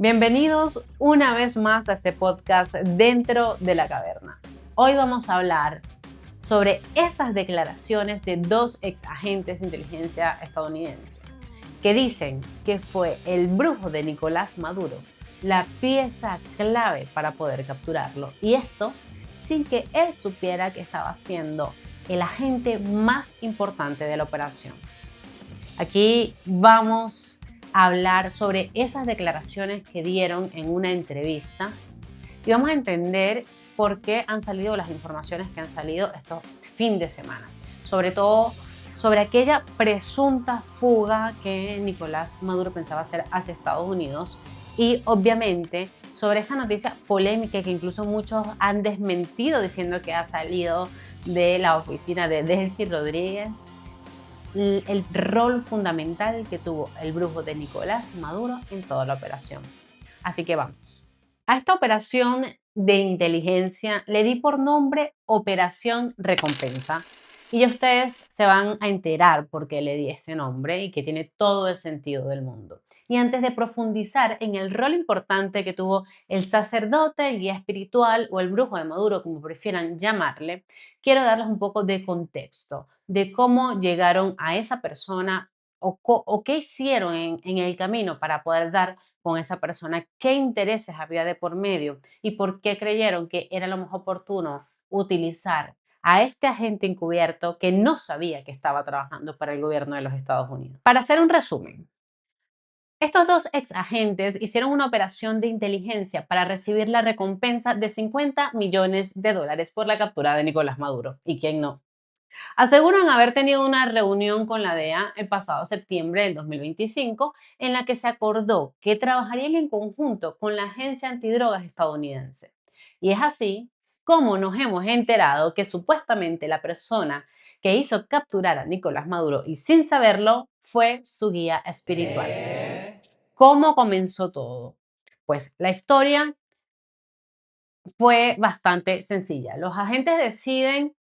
Bienvenidos una vez más a este podcast Dentro de la Caverna. Hoy vamos a hablar sobre esas declaraciones de dos ex agentes de inteligencia estadounidenses que dicen que fue el brujo de Nicolás Maduro la pieza clave para poder capturarlo, y esto sin que él supiera que estaba siendo el agente más importante de la operación. Aquí vamos a hablar sobre esas declaraciones que dieron en una entrevista y vamos a entender por qué han salido las informaciones que han salido estos fin de semana. Sobre todo sobre aquella presunta fuga que Nicolás Maduro pensaba hacer hacia Estados Unidos y obviamente sobre esta noticia polémica que incluso muchos han desmentido diciendo que ha salido de la oficina de Delcy Rodríguez, el rol fundamental que tuvo el brujo de Nicolás Maduro en toda la operación. Así que vamos. A esta operación de inteligencia le di por nombre Operación Recompensa. Y ya ustedes se van a enterar por qué le di este nombre y que tiene todo el sentido del mundo. Y antes de profundizar en el rol importante que tuvo el sacerdote, el guía espiritual o el brujo de Maduro, como prefieran llamarle, quiero darles un poco de contexto de cómo llegaron a esa persona o qué hicieron en el camino para poder dar con esa persona, qué intereses había de por medio y por qué creyeron que era lo más oportuno utilizar a este agente encubierto que no sabía que estaba trabajando para el gobierno de los Estados Unidos. Para hacer un resumen, estos dos ex agentes hicieron una operación de inteligencia para recibir la recompensa de 50 millones de dólares por la captura de Nicolás Maduro. ¿Y quién no? Aseguran haber tenido una reunión con la DEA el pasado septiembre del 2025 en la que se acordó que trabajarían en conjunto con la agencia antidrogas estadounidense. Y es así como nos hemos enterado que supuestamente la persona que hizo capturar a Nicolás Maduro y sin saberlo fue su guía espiritual. ¿Cómo comenzó todo? Pues la historia fue bastante sencilla. Los agentes deciden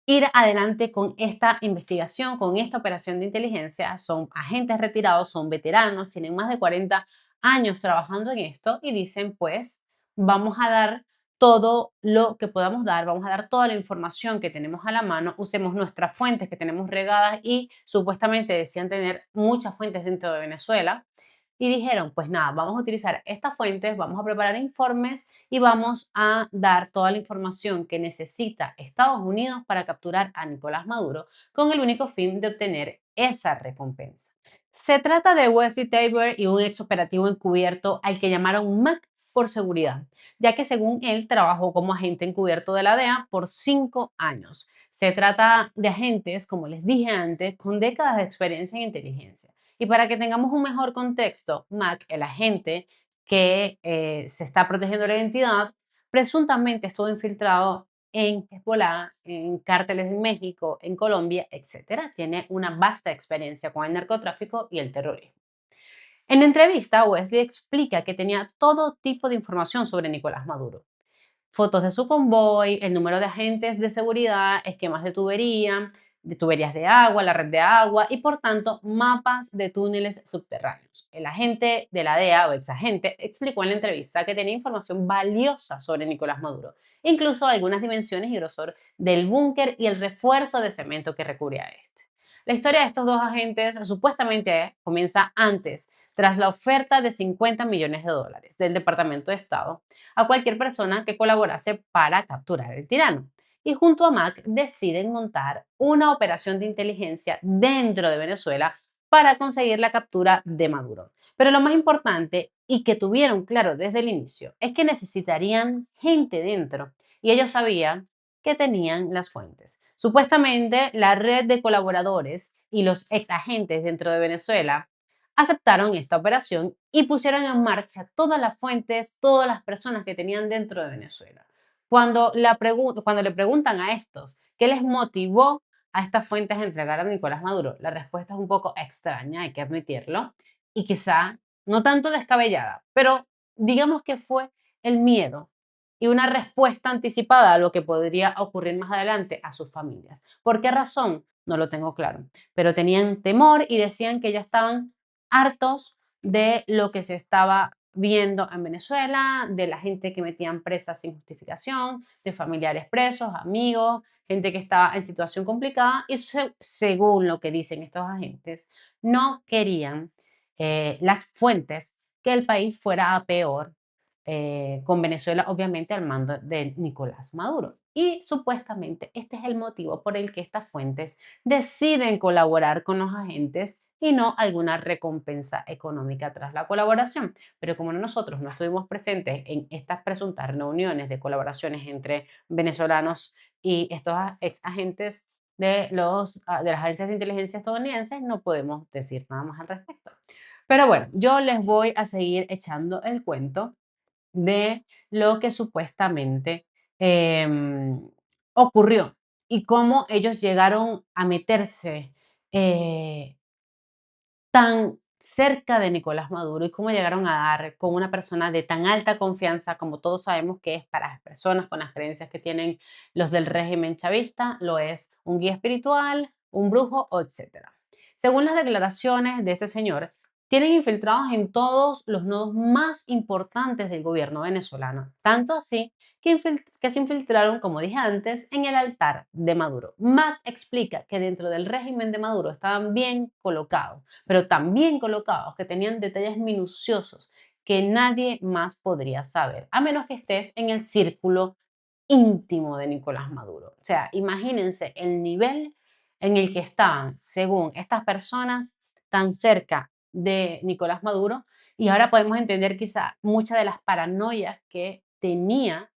ir adelante con esta investigación, con esta operación de inteligencia. Son agentes retirados, son veteranos, tienen más de 40 años trabajando en esto y dicen, pues, vamos a dar todo lo que podamos dar, vamos a dar toda la información que tenemos a la mano, usemos nuestras fuentes que tenemos regadas y supuestamente decían tener muchas fuentes dentro de Venezuela. Y dijeron, pues nada, vamos a utilizar estas fuentes, vamos a preparar informes y vamos a dar toda la información que necesita Estados Unidos para capturar a Nicolás Maduro con el único fin de obtener esa recompensa. Se trata de Wesley Tabor y un ex operativo encubierto al que llamaron Mac por seguridad, ya que según él trabajó como agente encubierto de la DEA por 5 años. Se trata de agentes, como les dije antes, con décadas de experiencia en inteligencia. Y para que tengamos un mejor contexto, Mac, el agente que se está protegiendo la identidad, presuntamente estuvo infiltrado en Hezbollah, en cárteles en México, en Colombia, etcétera. Tiene una vasta experiencia con el narcotráfico y el terrorismo. En la entrevista, Wesley explica que tenía todo tipo de información sobre Nicolás Maduro: fotos de su convoy, el número de agentes de seguridad, esquemas de tuberías de agua, la red de agua y por tanto mapas de túneles subterráneos. El agente de la DEA o exagente explicó en la entrevista que tenía información valiosa sobre Nicolás Maduro, incluso algunas dimensiones y grosor del búnker y el refuerzo de cemento que recubría a este. La historia de estos dos agentes supuestamente comienza antes, tras la oferta de 50 millones de dólares del Departamento de Estado a cualquier persona que colaborase para capturar al tirano. Y junto a Mac deciden montar una operación de inteligencia dentro de Venezuela para conseguir la captura de Maduro. Pero lo más importante, y que tuvieron claro desde el inicio, es que necesitarían gente dentro. Y ellos sabían que tenían las fuentes. Supuestamente, la red de colaboradores y los ex agentes dentro de Venezuela aceptaron esta operación y pusieron en marcha todas las fuentes, todas las personas que tenían dentro de Venezuela. Cuando le preguntan a estos qué les motivó a estas fuentes a entregar a Nicolás Maduro, la respuesta es un poco extraña, hay que admitirlo, y quizá no tanto descabellada, pero digamos que fue el miedo y una respuesta anticipada a lo que podría ocurrir más adelante a sus familias. ¿Por qué razón? No lo tengo claro, pero tenían temor y decían que ya estaban hartos de lo que se estaba viendo en Venezuela, de la gente que metían presas sin justificación, de familiares presos, amigos, gente que estaba en situación complicada y según lo que dicen estos agentes, no querían las fuentes que el país fuera a peor, con Venezuela obviamente al mando de Nicolás Maduro. Y supuestamente este es el motivo por el que estas fuentes deciden colaborar con los agentes y no alguna recompensa económica tras la colaboración. Pero como nosotros no estuvimos presentes en estas presuntas reuniones de colaboraciones entre venezolanos y estos ex agentes de las agencias de inteligencia estadounidenses, no podemos decir nada más al respecto. Pero bueno, yo les voy a seguir echando el cuento de lo que supuestamente em, ocurrió y cómo ellos llegaron a meterse tan cerca de Nicolás Maduro y cómo llegaron a dar con una persona de tan alta confianza como todos sabemos que es para las personas con las creencias que tienen los del régimen chavista, lo es un guía espiritual, un brujo, o etcétera. Según las declaraciones de este señor, tienen infiltrados en todos los nodos más importantes del gobierno venezolano, tanto así que se infiltraron, como dije antes, en el altar de Maduro. Mac explica que dentro del régimen de Maduro estaban bien colocados, pero tan bien colocados que tenían detalles minuciosos que nadie más podría saber, a menos que estés en el círculo íntimo de Nicolás Maduro. O sea, imagínense el nivel en el que estaban, según estas personas, tan cerca de Nicolás Maduro, y ahora podemos entender quizá muchas de las paranoias que tenía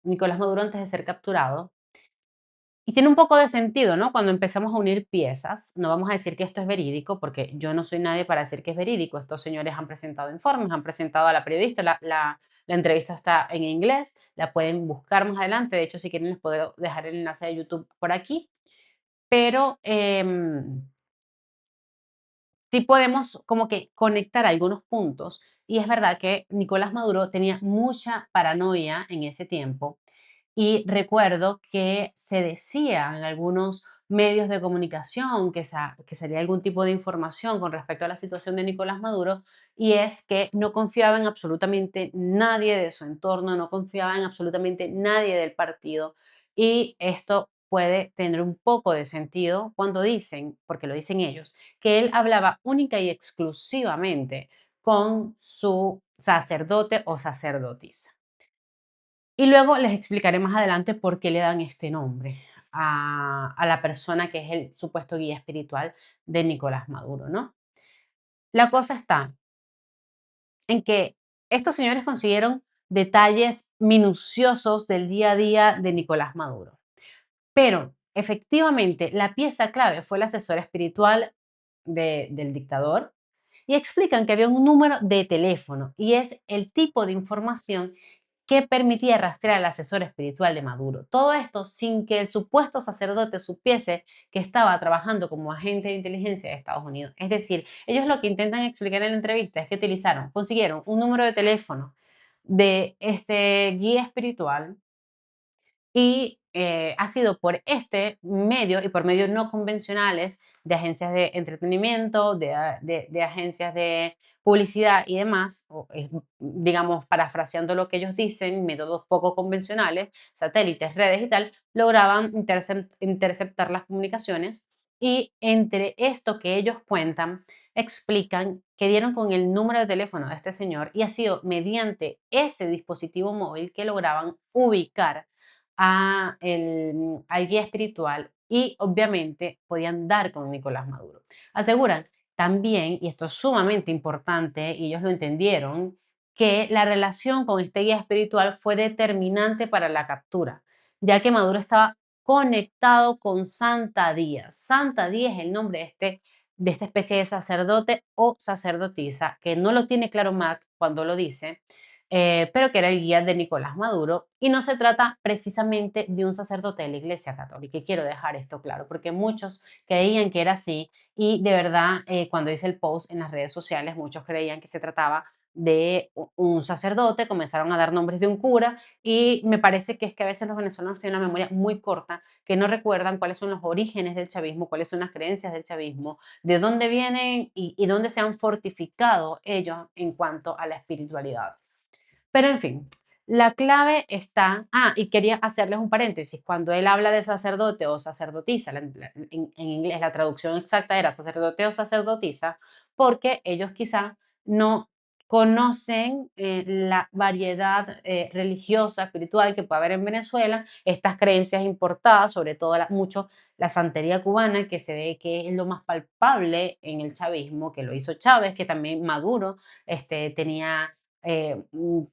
Nicolás Maduro antes de ser capturado. Y tiene un poco de sentido, ¿no? Cuando empezamos a unir piezas, no vamos a decir que esto es verídico, porque yo no soy nadie para decir que es verídico. Estos señores han presentado informes, han presentado a la periodista, la entrevista está en inglés, la pueden buscar más adelante. De hecho, si quieren, les puedo dejar el enlace de YouTube por aquí. Pero sí podemos como que conectar algunos puntos. Y es verdad que Nicolás Maduro tenía mucha paranoia en ese tiempo y recuerdo que se decía en algunos medios de comunicación que sería algún tipo de información con respecto a la situación de Nicolás Maduro, y es que no confiaba en absolutamente nadie de su entorno, no confiaba en absolutamente nadie del partido. Y esto puede tener un poco de sentido cuando dicen, porque lo dicen ellos, que él hablaba única y exclusivamente con su sacerdote o sacerdotisa. Y luego les explicaré más adelante por qué le dan este nombre a la persona que es el supuesto guía espiritual de Nicolás Maduro, ¿no? La cosa está en que estos señores consiguieron detalles minuciosos del día a día de Nicolás Maduro. Pero efectivamente la pieza clave fue el asesor espiritual del dictador y explican que había un número de teléfono y es el tipo de información que permitía rastrear al asesor espiritual de Maduro. Todo esto sin que el supuesto sacerdote supiese que estaba trabajando como agente de inteligencia de Estados Unidos. Es decir, ellos lo que intentan explicar en la entrevista es que consiguieron un número de teléfono de este guía espiritual y ha sido por este medio y por medios no convencionales de agencias de entretenimiento, de agencias de publicidad y demás, digamos, parafraseando lo que ellos dicen, métodos poco convencionales, satélites, redes y tal, lograban interceptar las comunicaciones y entre esto que ellos cuentan, explican que dieron con el número de teléfono de este señor y ha sido mediante ese dispositivo móvil que lograban ubicar al guía espiritual y obviamente podían dar con Nicolás Maduro. Aseguran también, y esto es sumamente importante, y ellos lo entendieron, que la relación con este guía espiritual fue determinante para la captura, ya que Maduro estaba conectado con Santa Díaz. Santa Díaz es el nombre de esta especie de sacerdote o sacerdotisa, que no lo tiene claro Mac cuando lo dice, pero que era el guía de Nicolás Maduro. Y no se trata precisamente de un sacerdote de la Iglesia Católica. Y quiero dejar esto claro, porque muchos creían que era así y de verdad cuando hice el post en las redes sociales, muchos creían que se trataba de un sacerdote, comenzaron a dar nombres de un cura y me parece que es que a veces los venezolanos tienen una memoria muy corta, que no recuerdan cuáles son los orígenes del chavismo, cuáles son las creencias del chavismo, de dónde vienen y dónde se han fortificado ellos en cuanto a la espiritualidad. Pero en fin, la clave está, y quería hacerles un paréntesis, cuando él habla de sacerdote o sacerdotisa, en inglés la traducción exacta era sacerdote o sacerdotisa, porque ellos quizá no conocen la variedad religiosa, espiritual que puede haber en Venezuela, estas creencias importadas, sobre todo mucho la santería cubana, que se ve que es lo más palpable en el chavismo, que lo hizo Chávez, que también Maduro tenía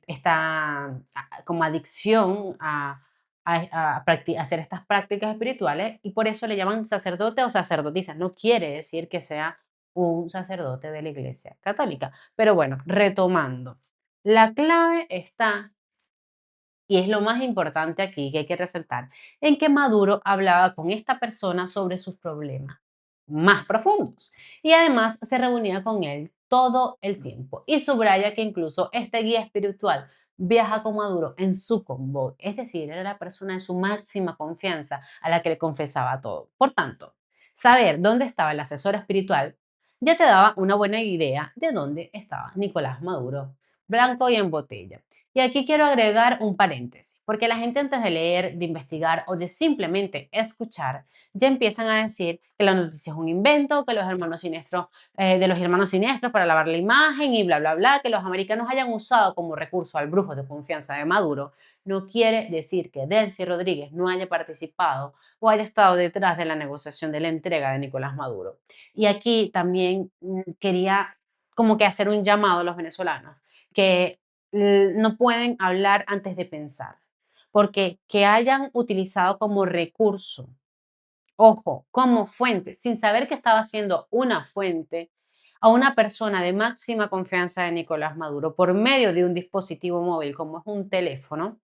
esta como adicción a hacer estas prácticas espirituales y por eso le llaman sacerdote o sacerdotisa. No quiere decir que sea un sacerdote de la Iglesia Católica. Pero bueno, retomando, la clave está y es lo más importante aquí que hay que resaltar, en que Maduro hablaba con esta persona sobre sus problemas más profundos y además se reunía con él todo el tiempo y subraya que incluso este guía espiritual viaja con Maduro en su convoy, es decir, era la persona de su máxima confianza a la que le confesaba todo. Por tanto, saber dónde estaba el asesor espiritual ya te daba una buena idea de dónde estaba Nicolás Maduro, blanco y en botella. Y aquí quiero agregar un paréntesis, porque la gente antes de leer, de investigar o de simplemente escuchar, ya empiezan a decir que la noticia es un invento, que los hermanos siniestros, de los hermanos siniestros para lavar la imagen y bla, bla, bla, que los americanos hayan usado como recurso al brujo de confianza de Maduro, no quiere decir que Delcy Rodríguez no haya participado o haya estado detrás de la negociación de la entrega de Nicolás Maduro. Y aquí también quería como que hacer un llamado a los venezolanos, que no pueden hablar antes de pensar, porque que hayan utilizado como recurso, ojo, como fuente, sin saber que estaba siendo una fuente, a una persona de máxima confianza de Nicolás Maduro por medio de un dispositivo móvil como es un teléfono,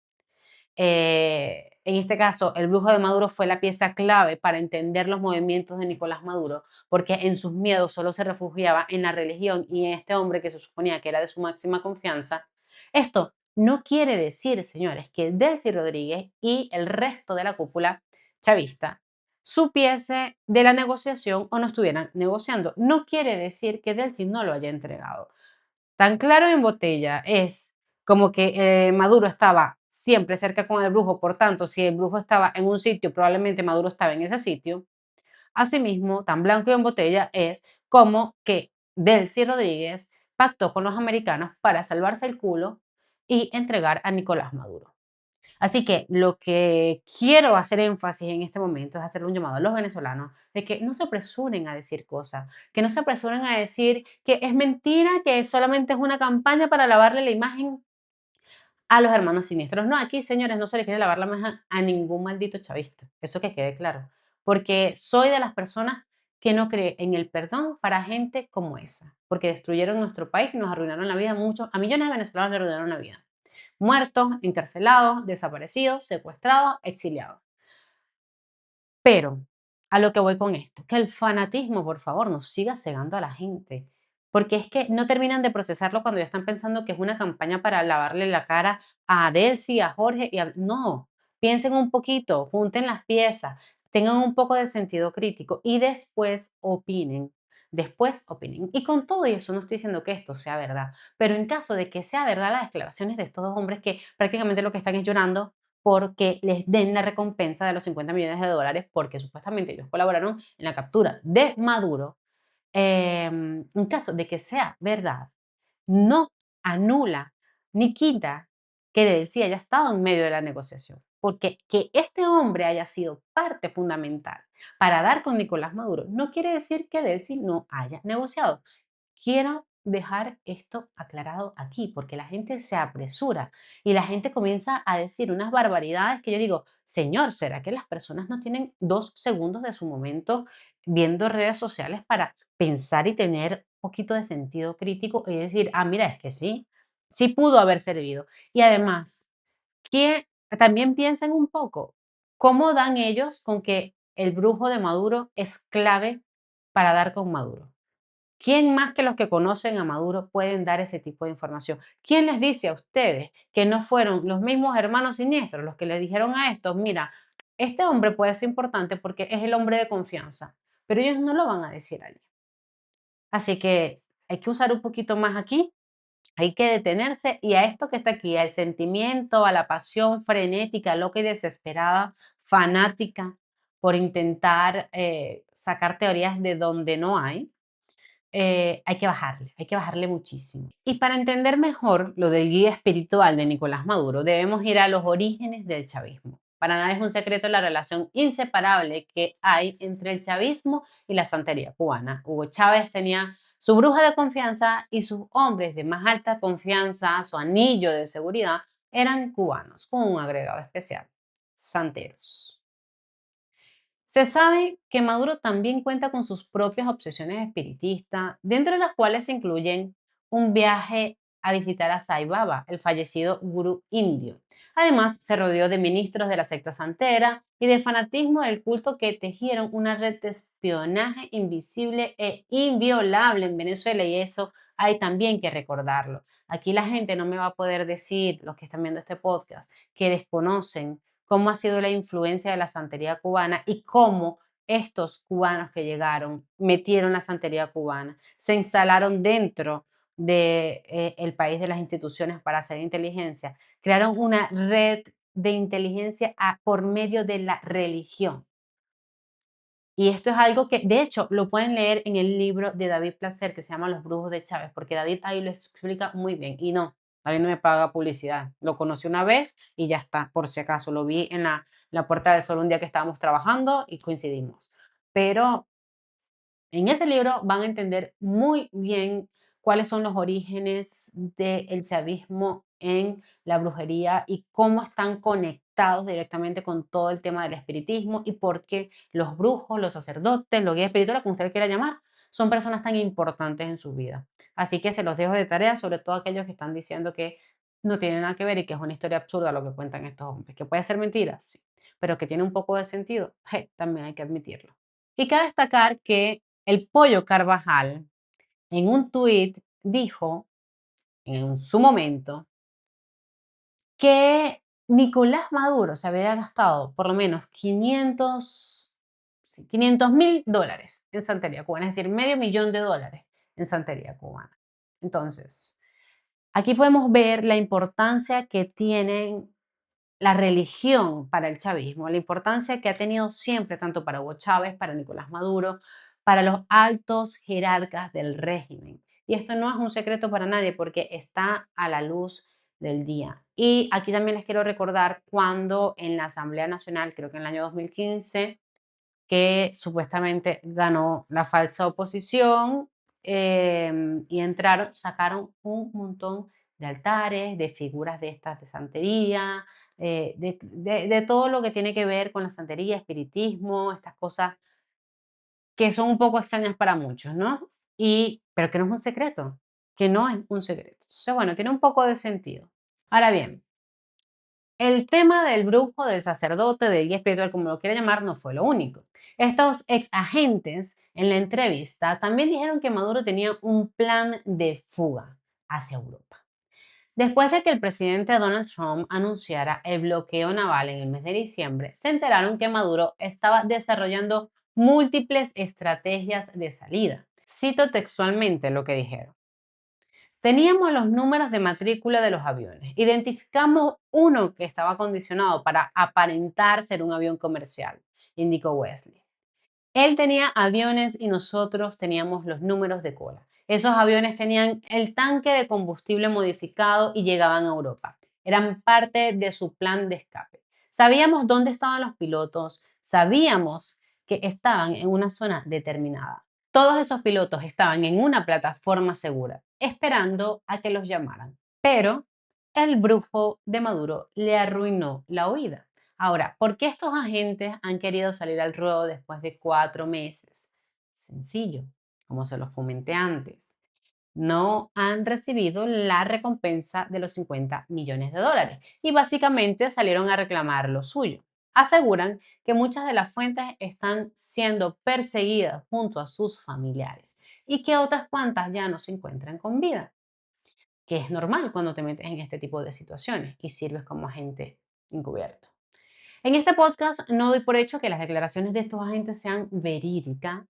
en este caso, el brujo de Maduro fue la pieza clave para entender los movimientos de Nicolás Maduro, porque en sus miedos solo se refugiaba en la religión y en este hombre que se suponía que era de su máxima confianza. Esto no quiere decir, señores, que Delcy Rodríguez y el resto de la cúpula chavista supiese de la negociación o no estuvieran negociando. No quiere decir que Delcy no lo haya entregado. Tan claro en botella es como que Maduro estaba siempre cerca con el brujo, por tanto, si el brujo estaba en un sitio, probablemente Maduro estaba en ese sitio. Asimismo, tan blanco y en botella es como que Delcy Rodríguez pactó con los americanos para salvarse el culo y entregar a Nicolás Maduro. Así que lo que quiero hacer énfasis en este momento es hacerle un llamado a los venezolanos de que no se apresuren a decir cosas, que no se apresuren a decir que es mentira, que solamente es una campaña para lavarle la imagen a los hermanos siniestros. No, aquí, señores, no se le quiere lavar la imagen a ningún maldito chavista. Eso que quede claro. Porque soy de las personas que no cree en el perdón para gente como esa. Porque destruyeron nuestro país, nos arruinaron la vida mucho. A millones de venezolanos le arruinaron la vida. Muertos, encarcelados, desaparecidos, secuestrados, exiliados. Pero a lo que voy con esto, que el fanatismo, por favor, no siga cegando a la gente, porque es que no terminan de procesarlo cuando ya están pensando que es una campaña para lavarle la cara a Delcy, a Jorge y a... No, piensen un poquito, junten las piezas, tengan un poco de sentido crítico y después opinen. Después opinen. Y con todo eso no estoy diciendo que esto sea verdad, pero en caso de que sea verdad las declaraciones de estos dos hombres que prácticamente lo que están es llorando porque les den la recompensa de los 50 millones de dólares porque supuestamente ellos colaboraron en la captura de Maduro. En caso de que sea verdad, no anula ni quita que Delcy haya estado en medio de la negociación, porque que este hombre haya sido parte fundamental para dar con Nicolás Maduro no quiere decir que Delcy no haya negociado. Quiero dejar esto aclarado aquí, porque la gente se apresura y la gente comienza a decir unas barbaridades que yo digo, señor, ¿será que las personas no tienen 2 segundos de su momento viendo redes sociales para pensar y tener un poquito de sentido crítico y decir, mira, es que sí, sí pudo haber servido? Y además, que también piensen un poco, ¿cómo dan ellos con que el brujo de Maduro es clave para dar con Maduro? ¿Quién más que los que conocen a Maduro pueden dar ese tipo de información? ¿Quién les dice a ustedes que no fueron los mismos hermanos siniestros los que les dijeron a estos, mira, este hombre puede ser importante porque es el hombre de confianza, pero ellos no lo van a decir allí? Así que hay que usar un poquito más aquí, hay que detenerse y a esto que está aquí, al sentimiento, a la pasión frenética, loca y desesperada, fanática por intentar sacar teorías de donde no hay que bajarle muchísimo. Y para entender mejor lo del guía espiritual de Nicolás Maduro, debemos ir a los orígenes del chavismo. Para nada es un secreto la relación inseparable que hay entre el chavismo y la santería cubana. Hugo Chávez tenía su bruja de confianza y sus hombres de más alta confianza, su anillo de seguridad, eran cubanos, con un agregado especial, santeros. Se sabe que Maduro también cuenta con sus propias obsesiones espiritistas, dentro de las cuales se incluyen un viaje a visitar a Sai Baba, el fallecido gurú indio. Además, se rodeó de ministros de la secta santera y de fanatismo del culto que tejieron una red de espionaje invisible e inviolable en Venezuela, y eso hay también que recordarlo. Aquí la gente no me va a poder decir, los que están viendo este podcast, que desconocen cómo ha sido la influencia de la santería cubana y cómo estos cubanos que llegaron metieron la santería cubana, se instalaron dentro del país de las instituciones para hacer inteligencia, crearon una red de inteligencia por medio de la religión. Y esto es algo que, de hecho, lo pueden leer en el libro de David Placer que se llama Los Brujos de Chávez, porque David ahí lo explica muy bien. Y no, David no me paga publicidad. Lo conocí una vez y ya está, por si acaso. Lo vi en la Puerta del Sol un día que estábamos trabajando y coincidimos. Pero en ese libro van a entender muy bien cuáles son los orígenes del chavismo en la brujería y cómo están conectados directamente con todo el tema del espiritismo y por qué los brujos, los sacerdotes, los guías espirituales, como usted quiera llamar, son personas tan importantes en su vida. Así que se los dejo de tarea, sobre todo aquellos que están diciendo que no tiene nada que ver y que es una historia absurda lo que cuentan estos hombres, que puede ser mentira, sí, pero que tiene un poco de sentido, también hay que admitirlo. Y cabe destacar que el Pollo Carvajal, en un tuit, dijo en su momento que Nicolás Maduro se había gastado por lo menos 500.000 dólares en santería cubana, es decir, $500.000 en santería cubana. Entonces, aquí podemos ver la importancia que tienen la religión para el chavismo, la importancia que ha tenido siempre tanto para Hugo Chávez, para Nicolás Maduro, para los altos jerarcas del régimen. Y esto no es un secreto para nadie porque está a la luz del día. Y aquí también les quiero recordar cuando en la Asamblea Nacional, creo que en el año 2015, que supuestamente ganó la falsa oposición, y entraron, sacaron un montón de altares, de figuras de estas de santería, de todo lo que tiene que ver con la santería, espiritismo, estas cosas que son un poco extrañas para muchos, ¿no? Pero que no es un secreto, que no es un secreto. Entonces, bueno, tiene un poco de sentido. Ahora bien, el tema del brujo, del sacerdote, del guía espiritual, como lo quiera llamar, no fue lo único. Estos ex agentes en la entrevista también dijeron que Maduro tenía un plan de fuga hacia Europa. Después de que el presidente Donald Trump anunciara el bloqueo naval en el mes de diciembre, se enteraron que Maduro estaba desarrollando múltiples estrategias de salida. Cito textualmente lo que dijeron. Teníamos los números de matrícula de los aviones. Identificamos uno que estaba acondicionado para aparentar ser un avión comercial, indicó Wesley. Él tenía aviones y nosotros teníamos los números de cola. Esos aviones tenían el tanque de combustible modificado y llegaban a Europa. Eran parte de su plan de escape. Sabíamos dónde estaban los pilotos, sabíamos que estaban en una zona determinada. Todos esos pilotos estaban en una plataforma segura, esperando a que los llamaran. Pero el brujo de Maduro le arruinó la huida. Ahora, ¿por qué estos agentes han querido salir al ruedo después de 4 meses? Sencillo, como se los comenté antes. No han recibido la recompensa de los $50 millones y básicamente salieron a reclamar lo suyo. Aseguran que muchas de las fuentes están siendo perseguidas junto a sus familiares. y que otras cuantas ya no se encuentran con vida, que es normal cuando te metes en este tipo de situaciones y sirves como agente encubierto. En este podcast no doy por hecho que las declaraciones de estos agentes sean verídicas.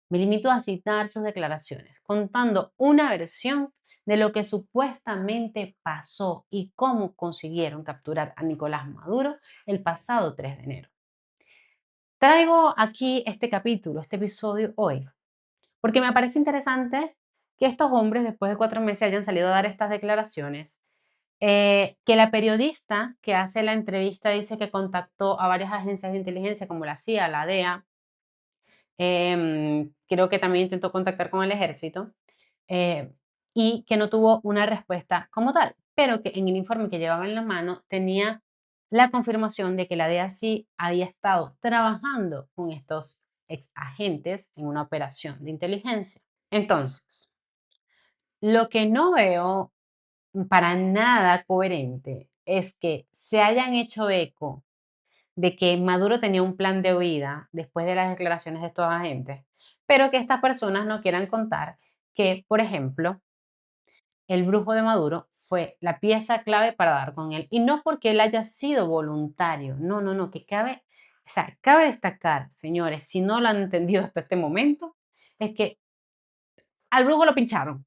Me limito a citar sus declaraciones, contando una versión de lo que supuestamente pasó y cómo consiguieron capturar a Nicolás Maduro el pasado 3 de enero. Traigo aquí este capítulo, este episodio hoy, porque me parece interesante que estos hombres, después de 4 meses, hayan salido a dar estas declaraciones. Que la periodista que hace la entrevista dice que contactó a varias agencias de inteligencia como la CIA, la DEA, creo que también intentó contactar con el ejército, eh, y que no tuvo una respuesta como tal, pero que en el informe que llevaba en la mano tenía la confirmación de que la DEA sí había estado trabajando con estos ex agentes en una operación de inteligencia. Entonces, lo que no veo para nada coherente es que se hayan hecho eco de que Maduro tenía un plan de huida después de las declaraciones de estos agentes, pero que estas personas no quieran contar que, por ejemplo, el brujo de Maduro fue la pieza clave para dar con él. Y no porque él haya sido voluntario, no, no, no, que cabe, o sea, cabe destacar, señores, si no lo han entendido hasta este momento, es que al brujo lo pincharon,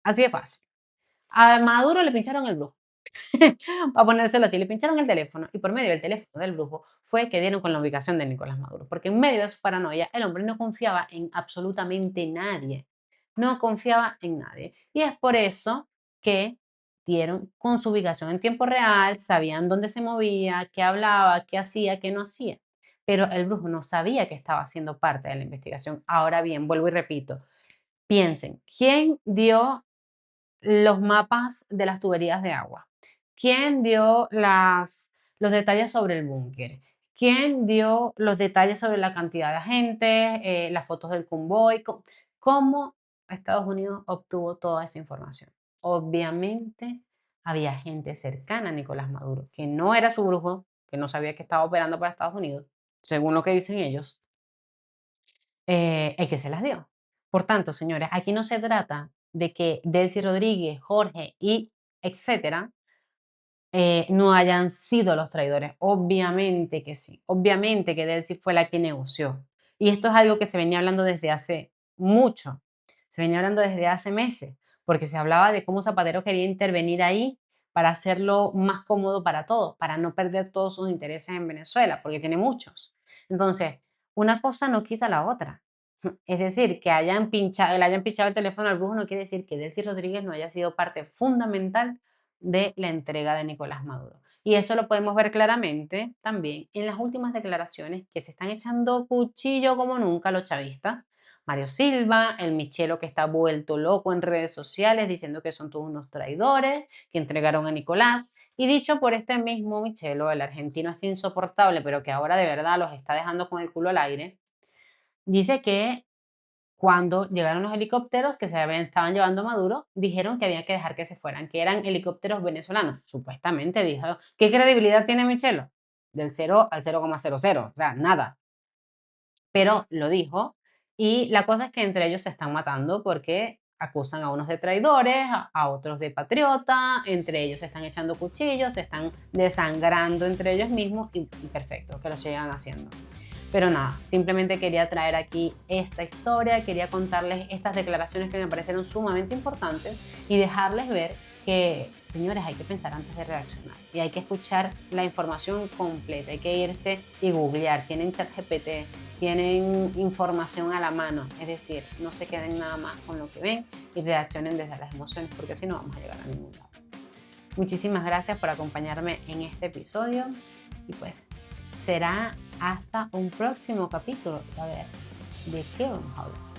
así de fácil. A Maduro le pincharon el brujo. Para ponérselo así, le pincharon el teléfono y por medio del teléfono del brujo fue que dieron con la ubicación de Nicolás Maduro, porque en medio de su paranoia el hombre no confiaba en absolutamente nadie, no confiaba en nadie. Y es por eso que dieron con su ubicación en tiempo real, sabían dónde se movía, qué hablaba, qué hacía, qué no hacía. Pero el brujo no sabía que estaba haciendo parte de la investigación. Ahora bien, vuelvo y repito, piensen, ¿quién dio los mapas de las tuberías de agua? ¿Quién dio los detalles sobre el búnker? ¿Quién dio los detalles sobre la cantidad de agentes, las fotos del convoy? ¿Cómo Estados Unidos obtuvo toda esa información? Obviamente había gente cercana a Nicolás Maduro, que no era su brujo, que no sabía que estaba operando para Estados Unidos, según lo que dicen ellos, el que se las dio. Por tanto, señores, aquí no se trata de que Delcy Rodríguez, Jorge y etcétera no hayan sido los traidores. Obviamente que sí. Obviamente que Delcy fue la que negoció. Y esto es algo que se venía hablando desde hace mucho. Se venía hablando desde hace meses, porque se hablaba de cómo Zapatero quería intervenir ahí para hacerlo más cómodo para todos, para no perder todos sus intereses en Venezuela, porque tiene muchos. Entonces, una cosa no quita la otra. Es decir, que le hayan pinchado el teléfono al brujo no quiere decir que Delcy Rodríguez no haya sido parte fundamental de la entrega de Nicolás Maduro. Y eso lo podemos ver claramente también en las últimas declaraciones que se están echando cuchillo como nunca los chavistas. Mario Silva, el Michelo que está vuelto loco en redes sociales diciendo que son todos unos traidores, que entregaron a Nicolás. Y dicho por este mismo Michelo, el argentino está insoportable, pero que ahora de verdad los está dejando con el culo al aire, dice que cuando llegaron los helicópteros que estaban llevando a Maduro, dijeron que había que dejar que se fueran, que eran helicópteros venezolanos. Supuestamente dijo. ¿Qué credibilidad tiene Michelo? Del 0 al 0,00, o sea, nada. Pero lo dijo y la cosa es que entre ellos se están matando porque acusan a unos de traidores, a otros de patriota, entre ellos se están echando cuchillos, se están desangrando entre ellos mismos y perfecto, que lo sigan haciendo. Pero nada, simplemente quería traer aquí esta historia, quería contarles estas declaraciones que me parecieron sumamente importantes y dejarles ver que, señores, hay que pensar antes de reaccionar y hay que escuchar la información completa, hay que irse y googlear, tienen ChatGPT, tienen información a la mano, es decir, no se queden nada más con lo que ven y reaccionen desde las emociones, porque si no vamos a llegar a ningún lado. Muchísimas gracias por acompañarme en este episodio y pues será hasta un próximo capítulo. A ver, ¿de qué vamos a hablar?